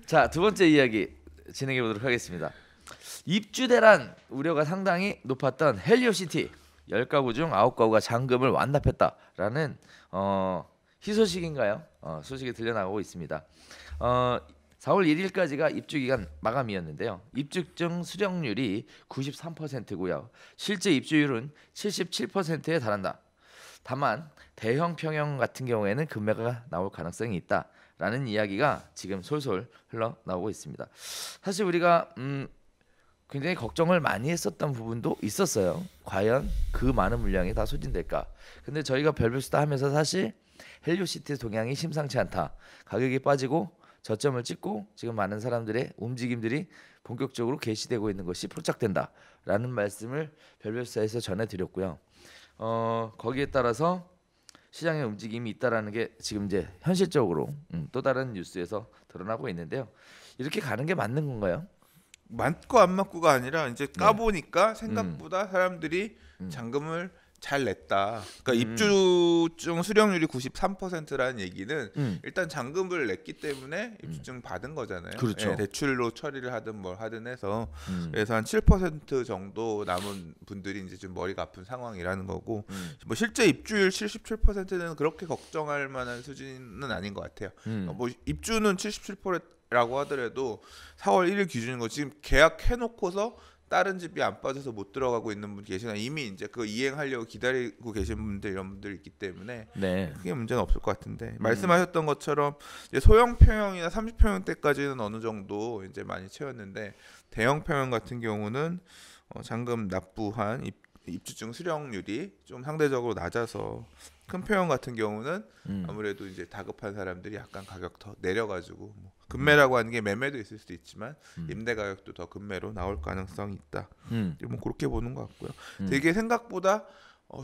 자, 두 번째 이야기 진행해 보도록 하겠습니다. 입주 대란 우려가 상당히 높았던 헬리오시티 10가구 중 9가구가 잔금을 완납했다라는 희소식인가요? 소식이 들려나오고 있습니다. 4월 1일까지가 입주 기간 마감이었는데요. 입주증 수령률이 93%고요. 실제 입주율은 77%에 달한다. 다만 대형 평형 같은 경우에는 금매가 나올 가능성이 있다라는 이야기가 지금 솔솔 흘러나오고 있습니다. 사실 우리가 굉장히 걱정을 많이 했었던 부분도 있었어요. 과연 그 많은 물량이 다 소진될까? 근데 저희가 별별 수다 하면서 사실 헬리오시티 동향이 심상치 않다. 가격이 빠지고 저점을 찍고 지금 많은 사람들의 움직임들이 본격적으로 개시되고 있는 것이 포착된다라는 말씀을 별별 수다에서 전해드렸고요. 거기에 따라서 시장의 움직임이 있다라는 게 지금 이제 현실적으로 또 다른 뉴스에서 드러나고 있는데요. 이렇게 가는 게 맞는 건가요? 맞고 안 맞고가 아니라 이제 까보니까 생각보다 사람들이 잔금을 잘 냈다. 그러니까 입주증 수령률이 93%라는 얘기는 일단 잔금을 냈기 때문에 입주증 받은 거잖아요. 그렇죠. 예, 대출로 처리를 하든 뭘 하든 해서 그래서 한 7% 정도 남은 분들이 이제 좀 머리가 아픈 상황이라는 거고 뭐 실제 입주율 77%는 그렇게 걱정할 만한 수준은 아닌 것 같아요. 뭐 입주는 77%라고 하더라도 4월 1일 기준인 거 지금 계약해놓고서 다른 집이 안 빠져서 못 들어가고 있는 분 계시나 이미 이제 그거 이행하려고 기다리고 계신 분들 이런 분들 있기 때문에 네. 크게 문제는 없을 것 같은데 말씀하셨던 것처럼 이제 소형 평형이나 30평형 때까지는 어느 정도 이제 많이 채웠는데 대형 평형 같은 경우는 잔금 납부한 입주증 수령률이 좀 상대적으로 낮아서 큰 평형 같은 경우는 아무래도 이제 다급한 사람들이 약간 가격 더 내려가지고 뭐 금매라고 하는 게 매매도 있을 수도 있지만 임대 가격도 더 금매로 나올 가능성이 있다. 뭐 그렇게 보는 것 같고요. 되게 생각보다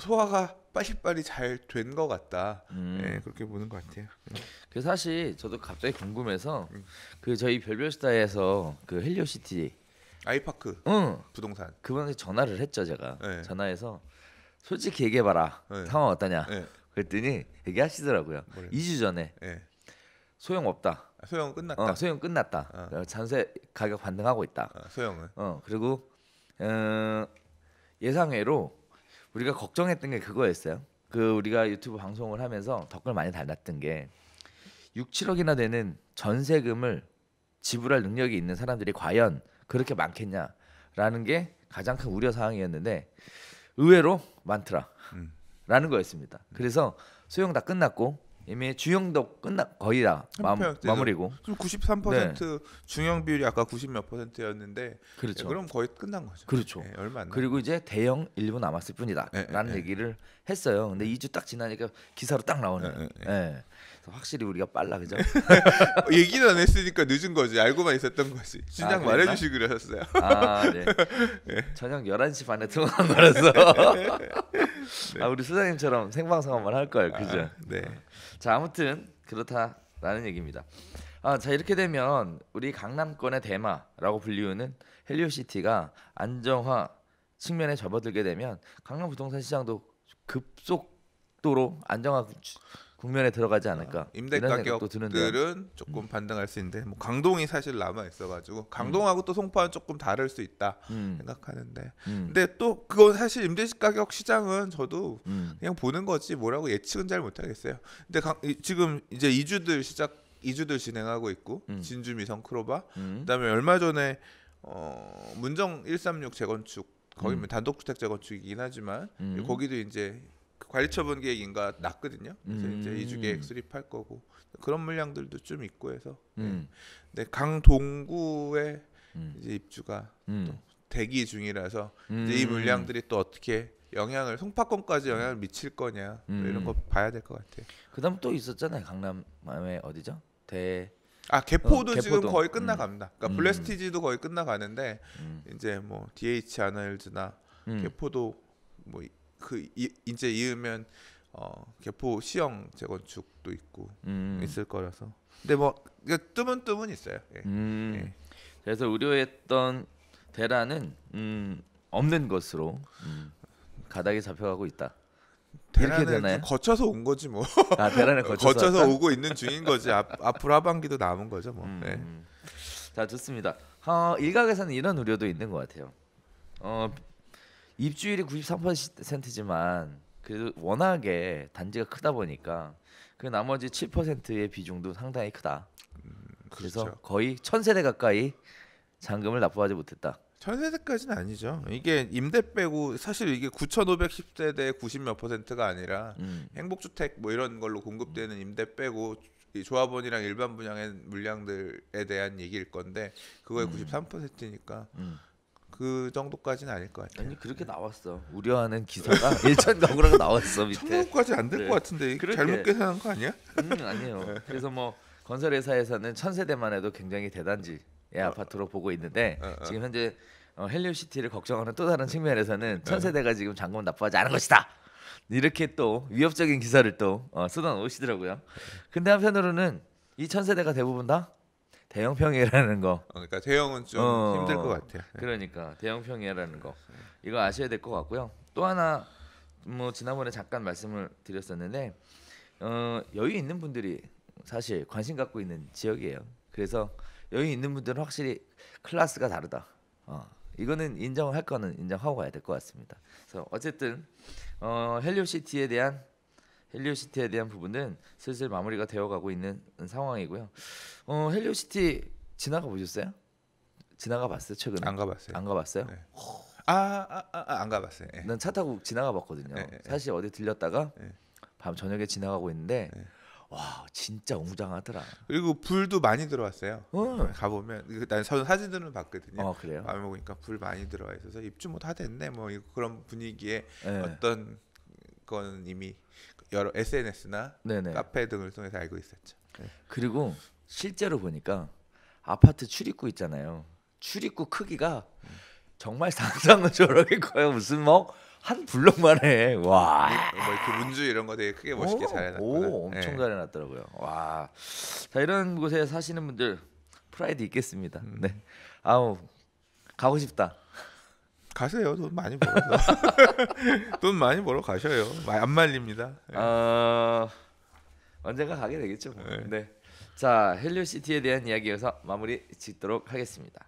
소화가 빨리빨리 잘 된 것 같다. 네, 그렇게 보는 것 같아요. 그 사실 저도 갑자기 궁금해서 그 저희 별별스타에서 그 헬리오시티 아이파크 부동산 그분한테 전화를 했죠. 제가 네. 전화해서 솔직히 얘기해봐라. 네. 상황 어떠냐. 네. 그랬더니 얘기하시더라고요. 뭐래요? 2주 전에 네. 소용없다. 소형 끝났다. 소용 끝났다. 전세 가격 반등하고 있다. 소형은. 그리고 예상외로 우리가 걱정했던 게 그거였어요. 그 우리가 유튜브 방송을 하면서 댓글 많이 달았던 게 6, 7억이나 되는 전세금을 지불할 능력이 있는 사람들이 과연 그렇게 많겠냐라는 게 가장 큰 우려 사항이었는데 의외로 많더라라는 거였습니다. 그래서 소형 다 끝났고 이미 주형도 거의 다 마무리고 93% 중형 비율이 아까 90 몇 %였는데 그렇죠. 그럼 거의 끝난 거죠. 그렇죠. 네, 얼마 안 그리고 이제 대형 일부 남았을 뿐이다라는 얘기를 했어요. 근데 2주 딱 지나니까 기사로 딱 나오네. 그래서 확실히 우리가 빨라 그죠? 얘기는 안 했으니까 늦은 거지. 알고만 있었던 거지. 진작 말해주시 그러셨어요. 네. 저녁 11시 반에 통화한 거라서 우리 수장님처럼 생방송 한번 할 걸 그죠? 네. 자 아무튼 그렇다라는 얘기입니다. 자 이렇게 되면 우리 강남권의 대마라고 불리우는 헬리오시티가 안정화 측면에 접어들게 되면 강남 부동산 시장도 급속도로 안정화 국면에 들어가지 않을까. 임대 가격들은 조금 반등할 수 있는데 뭐 강동이 사실 남아 있어가지고 강동하고 또 송파는 조금 다를 수 있다 생각하는데 근데 또 그건 사실 임대 가격 시장은 저도 그냥 보는 거지 뭐라고 예측은 잘 못하겠어요. 근데 지금 이제 이주들 진행하고 있고 진주 미성 크로바 그다음에 얼마 전에 문정 136 재건축 거기 단독주택 재건축이긴 하지만 거기도 이제 관리처분 계획인가 났거든요. 그래서 이제 이주 계획 수립할 거고 그런 물량들도 좀 있고 해서. 근데 강동구에 이제 입주가 또 대기 중이라서 이제 이 물량들이 또 어떻게 송파권까지 영향을 미칠 거냐 이런 거 봐야 될 것 같아요. 그다음 또 있었잖아요. 강남에 어디죠? 개포도 지금 거의 끝나갑니다. 그러니까 블레스티지도 거의 끝나가는데 이제 뭐 DH 아너힐즈나 개포도 뭐 이제 이으면 개포 시형 재건축도 있고 있을 거라서. 근데 뭐 뜨문 있어요. 예. 그래서 우려했던 대란은 없는 것으로 가닥이 잡혀가고 있다. 이렇게 대란을 되나요? 좀 거쳐서 온 거지 뭐. 아 대란을 거쳐서 왔다? 오고 있는 중인 거지. 앞으로 하반기도 남은 거죠 뭐. 네. 자 좋습니다. 일각에서는 이런 우려도 있는 것 같아요. 입주율이 93%지만 그래도 워낙에 단지가 크다 보니까 그 나머지 7%의 비중도 상당히 크다. 그래서 그렇죠. 거의 1000세대 가까이 잔금을 납부하지 못했다. 1000세대까지는 아니죠. 이게 임대 빼고 사실 이게 9,510세대 90몇 %가 아니라 행복주택 뭐 이런 걸로 공급되는 임대 빼고 이 조합원이랑 일반 분양의 물량들에 대한 얘기일 건데 그거의 93%니까 그 정도까지는 아닐 것 같아요. 아니 그렇게 나왔어. 우려하는 기사가 일천 가구라고 나왔어 밑에. 1000가구까지 안 될 것 그래. 같은데 그렇게. 잘못 계산한 거 아니야? 아니에요. 그래서 뭐 건설회사에서는 1000세대만 해도 굉장히 대단지의 아파트로 보고 있는데 지금 현재 헬리오시티를 걱정하는 또 다른 측면에서는 1000세대가 지금 잔금을 납부하지 않은 것이다. 이렇게 또 위협적인 기사를 또 쏟아놓으시더라고요. 근데 한편으로는 이 1000세대가 대부분 다 대형 평이라는 거. 그러니까 대형은 좀 힘들 것 같아요. 그러니까 대형 평이라는 거 이거 아셔야 될 것 같고요. 또 하나 뭐 지난번에 잠깐 말씀을 드렸었는데 여유 있는 분들이 사실 관심 갖고 있는 지역이에요. 그래서 여유 있는 분들은 확실히 클래스가 다르다. 이거는 인정할 거는 인정하고 가야 될 것 같습니다. 그래서 어쨌든 헬리오시티에 대한 부분은 슬슬 마무리가 되어가고 있는 상황이고요. 헬리오시티 지나가 보셨어요? 지나가 봤어요 최근에? 안 가봤어요. 안 가봤어요? 네. 안 가봤어요. 네. 난 차 타고 지나가 봤거든요. 네. 사실 어디 들렸다가 네. 밤 저녁에 지나가고 있는데 네. 와 진짜 웅장하더라. 그리고 불도 많이 들어왔어요. 어. 가보면 난 사진들은 봤거든요. 그래요? 밤에 보니까 불 많이 들어와 있어서 입주 못 하겠네 뭐 그런 분위기에 네. 어떤 건 이미 여러 SNS나 네네. 카페 등을 통해서 알고 있었죠. 네. 그리고 실제로 보니까 아파트 출입구 있잖아요. 출입구 크기가 정말 상상을 저렇게 커요. 무슨 뭐 한 블럭만 해. 와. 뭐 이렇게 문주 이런 거 되게 크게 멋있게 잘 해놨구나. 오, 엄청 잘 해놨더라고요. 와. 자 이런 곳에 사시는 분들 프라이드 있겠습니다. 네. 아우 가고 싶다. 가세요. 돈 많이 벌어서. 돈 많이 벌어 가셔요. 안 말립니다. 네. 언젠가 가게 되겠죠. 뭐. 네. 네. 자 헬리오시티에 대한 이야기여서 마무리 짓도록 하겠습니다.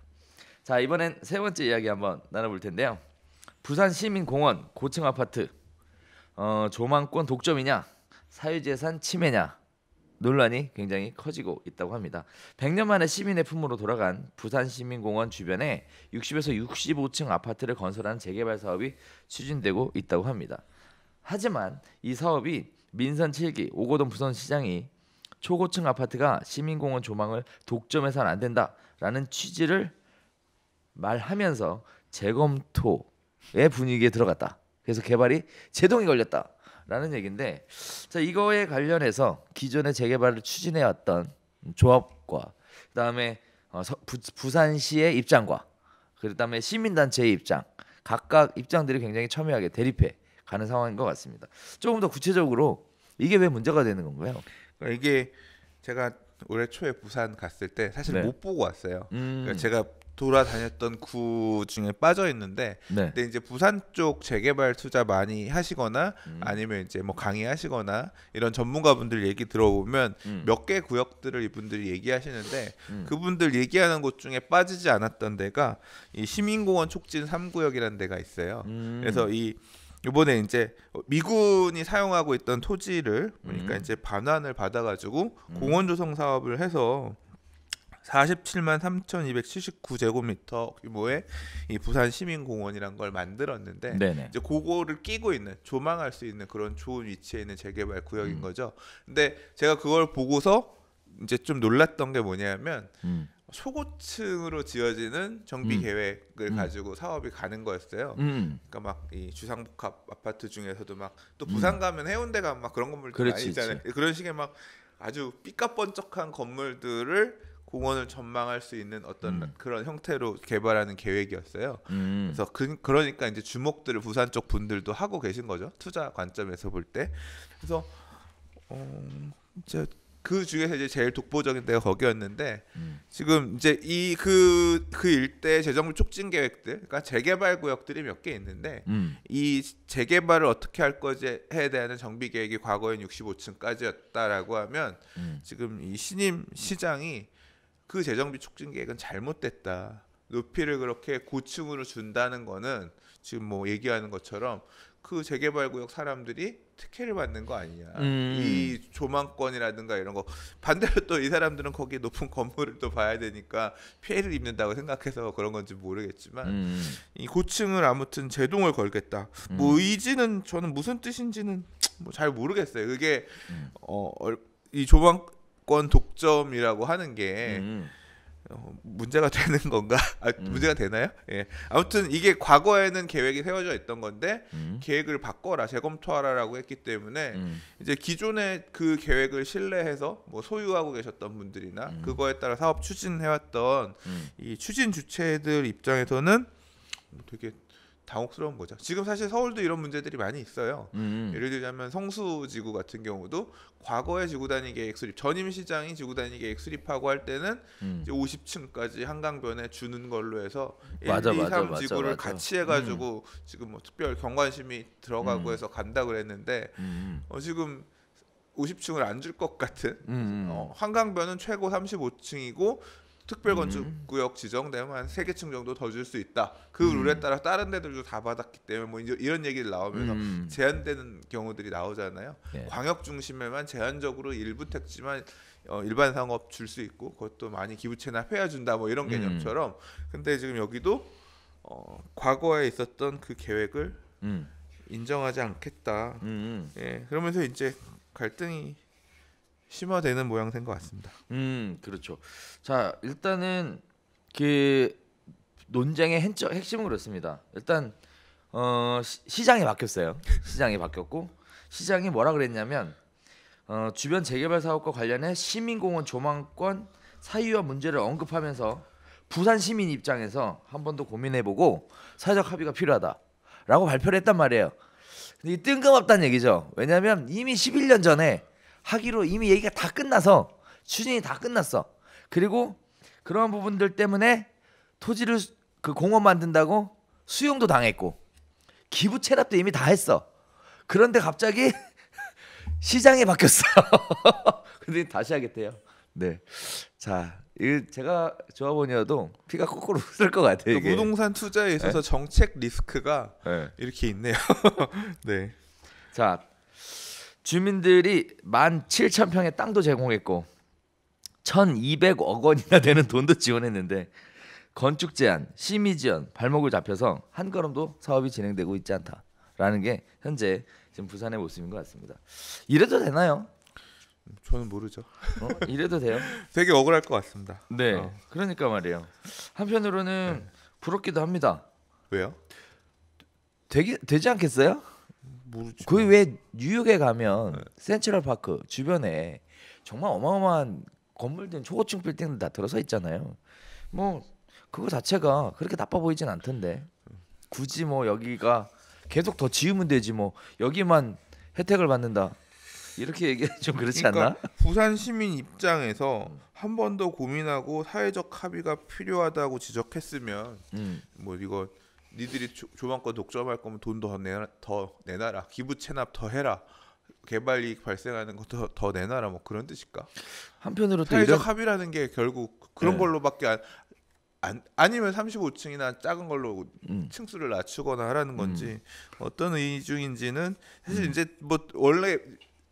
자 이번엔 세 번째 이야기 한번 나눠볼 텐데요. 부산 시민공원 고층 아파트 조망권 독점이냐 사유재산 침해냐 논란이 굉장히 커지고 있다고 합니다. 100년 만에 시민의 품으로 돌아간 부산 시민공원 주변에 60에서 65층 아파트를 건설하는 재개발 사업이 추진되고 있다고 합니다. 하지만 이 사업이 민선 7기 오거돈 부산시장이 초고층 아파트가 시민공원 조망을 독점해서는 안 된다라는 취지를 말하면서 재검토의 분위기에 들어갔다. 그래서 개발이 제동이 걸렸다라는 얘기인데, 자 이거에 관련해서 기존의 재개발을 추진해왔던 조합과 그다음에 부산시의 입장과 그다음에 시민단체의 입장, 각각 입장들이 굉장히 첨예하게 대립해 가는 상황인 것 같습니다. 조금 더 구체적으로 이게 왜 문제가 되는 건가요? 그러니까 이게 제가 올해 초에 부산 갔을 때 사실 네. 못 보고 왔어요. 그러니까 제가 돌아다녔던 구 중에 빠져 있는데, 네. 근데 이제 부산 쪽 재개발 투자 많이 하시거나 아니면 이제 뭐 강의하시거나 이런 전문가분들 얘기 들어보면 몇 개 구역들을 이분들이 얘기하시는데 그분들 얘기하는 곳 중에 빠지지 않았던 데가 이 시민공원 촉진 3구역이라는 데가 있어요. 그래서 이번에 이제 미군이 사용하고 있던 토지를 보니까 이제 반환을 받아가지고 공원 조성 사업을 해서 47만 3,279제곱미터 규모의 이 부산 시민공원이란 걸 만들었는데, 네네. 이제 그거를 끼고 있는 조망할 수 있는 그런 좋은 위치에 있는 재개발 구역인 거죠. 근데 제가 그걸 보고서 이제 좀 놀랐던 게 뭐냐면 초고층으로 지어지는 정비 계획을 가지고 사업이 가는 거였어요. 그러니까 막 이 주상복합 아파트 중에서도 막 또 부산 가면 해운대 가면 막 그런 건물들 많이 그렇지, 있잖아요. 그런 식의 막 아주 삐까번쩍한 건물들을 공원을 전망할 수 있는 어떤 그런 형태로 개발하는 계획이었어요. 그래서 그러니까 이제 주목들을 부산 쪽 분들도 하고 계신 거죠. 투자 관점에서 볼 때. 그래서 이제 그 중에서 이제 제일 독보적인 데가 거기였는데 지금 이제 이 그 일대 재정비 촉진 계획들, 그러니까 재개발 구역들이 몇 개 있는데 이 재개발을 어떻게 할 거지에 대한 정비 계획이 과거엔 65층까지였다라고 하면 지금 이 신임 시장이 그 재정비 촉진 계획은 잘못됐다. 높이를 그렇게 고층으로 준다는 거는 지금 뭐 얘기하는 것처럼 그 재개발 구역 사람들이 특혜를 받는 거 아니냐. 이 조망권이라든가 이런 거 반대로 또 이 사람들은 거기 높은 건물을 또 봐야 되니까 피해를 입는다고 생각해서 그런 건지 모르겠지만 이 고층을 아무튼 제동을 걸겠다. 뭐 의지는 저는 무슨 뜻인지는 뭐 잘 모르겠어요. 그게 이 조망권 독점이라고 하는 게 문제가 되는 건가? 문제가 되나요? 예. 아무튼 이게 과거에는 계획이 세워져 있던 건데 계획을 바꿔라, 재검토하라라고 했기 때문에 이제 기존의 그 계획을 신뢰해서 뭐 소유하고 계셨던 분들이나 그거에 따라 사업 추진해왔던 이 추진 주체들 입장에서는 되게 당혹스러운 거죠. 지금 사실 서울도 이런 문제들이 많이 있어요. 예를 들자면 성수지구 같은 경우도 과거의 지구단위 계획 수립, 전임 시장이 지구단위 계획 수립하고 할 때는 이제 50층까지 한강변에 주는 걸로 해서 1, 2, 3 지구를 같이 해가지고 지금 뭐 특별 경관심이 들어가고 해서 간다 그랬는데 지금 50층을 안 줄 것 같은 한강변은 최고 35층이고 특별건축구역 지정되면 한 3개 층 정도 더 줄 수 있다. 그 룰에 따라 다른 데들도 다 받았기 때문에 뭐 이런 얘기를 나오면서 제한되는 경우들이 나오잖아요. 네. 광역 중심에만 제한적으로 일부 택지만 일반 상업 줄 수 있고 그것도 많이 기부 체납해야 준다 뭐 이런 개념처럼. 근데 지금 여기도 과거에 있었던 그 계획을 인정하지 않겠다. 예, 그러면서 이제 갈등이 심화되는 모양새인 것 같습니다. 그렇죠. 자, 일단은 그 논쟁의 핵심은 그렇습니다. 일단 시장이 바뀌었어요. 시장이 바뀌었고 시장이 뭐라 그랬냐면 주변 재개발 사업과 관련해 시민공원 조망권 사유와 문제를 언급하면서 부산 시민 입장에서 한 번 더 고민해보고 사회적 합의가 필요하다라고 발표를 했단 말이에요. 근데 이 뜬금없다는 얘기죠. 왜냐하면 이미 11년 전에 하기로 이미 얘기가 다 끝나서 추진이 다 끝났어. 그리고 그런 부분들 때문에 토지를 그 공원 만든다고 수용도 당했고 기부 체납도 이미 다 했어. 그런데 갑자기 시장이 바뀌었어. 근데 다시 하겠대요. 네. 자, 이 제가 조합원이어도 피가 거꾸로 흐를 것 같아요. 이게. 부동산 투자에 있어서 네? 정책 리스크가 네. 이렇게 있네요. 네. 자, 주민들이 17,000평의 땅도 제공했고 1,200억 원이나 되는 돈도 지원했는데 건축 제한, 심의 지연 발목을 잡혀서 한 걸음도 사업이 진행되고 있지 않다라는 게 현재 지금 부산의 모습인 것 같습니다. 이래도 되나요? 저는 모르죠. 이래도 돼요? 되게 억울할 것 같습니다. 네, 그러니까 말이에요. 한편으로는 네. 부럽기도 합니다. 왜요? 되지 않겠어요? 모르지. 거기 왜 뉴욕에 가면 네. 센트럴 파크 주변에 정말 어마어마한 건물들, 초고층 빌딩들 다 들어서 있잖아요. 뭐 그거 자체가 그렇게 나빠 보이진 않던데 굳이 뭐 여기가 계속 더 지으면 되지 뭐 여기만 혜택을 받는다 이렇게 얘기하기 좀 그렇지 그러니까 않나? 부산 시민 입장에서 한 번 더 고민하고 사회적 합의가 필요하다고 지적했으면 뭐 이거 니들이 조망권 독점할 거면 돈 더 내놔라, 기부 체납 더 해라, 개발 이익 발생하는 것도 더 내놔라, 뭐 그런 뜻일까? 한편으로 또 사회적 합의라는 게 결국 그런 네. 걸로밖에 아니면 35층이나 작은 걸로 층수를 낮추거나 하라는 건지 어떤 의중인지는 사실 이제 뭐 원래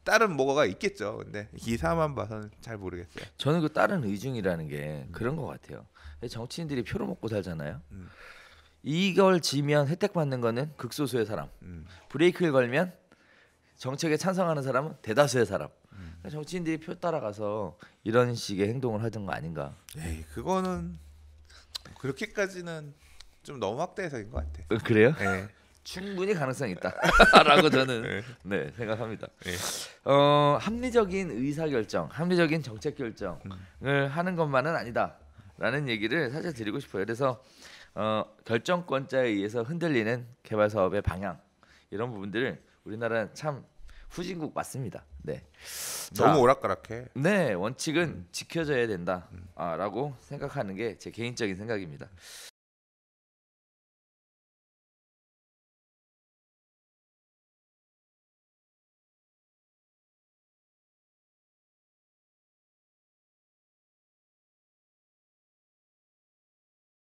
다른 뭐가 있겠죠. 근데 기사만 봐서는 잘 모르겠어요. 저는 그 다른 의중이라는 게 그런 것 같아요. 정치인들이 표를 먹고 살잖아요. 이걸 지면 혜택 받는 거는 극소수의 사람, 브레이크를 걸면 정책에 찬성하는 사람은 대다수의 사람. 정치인들이 표 따라가서 이런 식의 행동을 하던 거 아닌가? 에이, 그거는 그렇게까지는 좀 너무 확대 해석인 것 같아. 그래요? 네. 충분히 가능성이 있다라고 저는 네, 생각합니다. 네. 합리적인 의사결정, 합리적인 정책 결정을 하는 것만은 아니다라는 얘기를 사실 드리고 싶어요. 그래서 결정권자에 의해서 흔들리는 개발 사업의 방향 이런 부분들을 우리나라는 참 후진국 맞습니다. 네. 너무 자, 오락가락해. 네 원칙은 지켜져야 된다라고 생각하는 게 제 개인적인 생각입니다.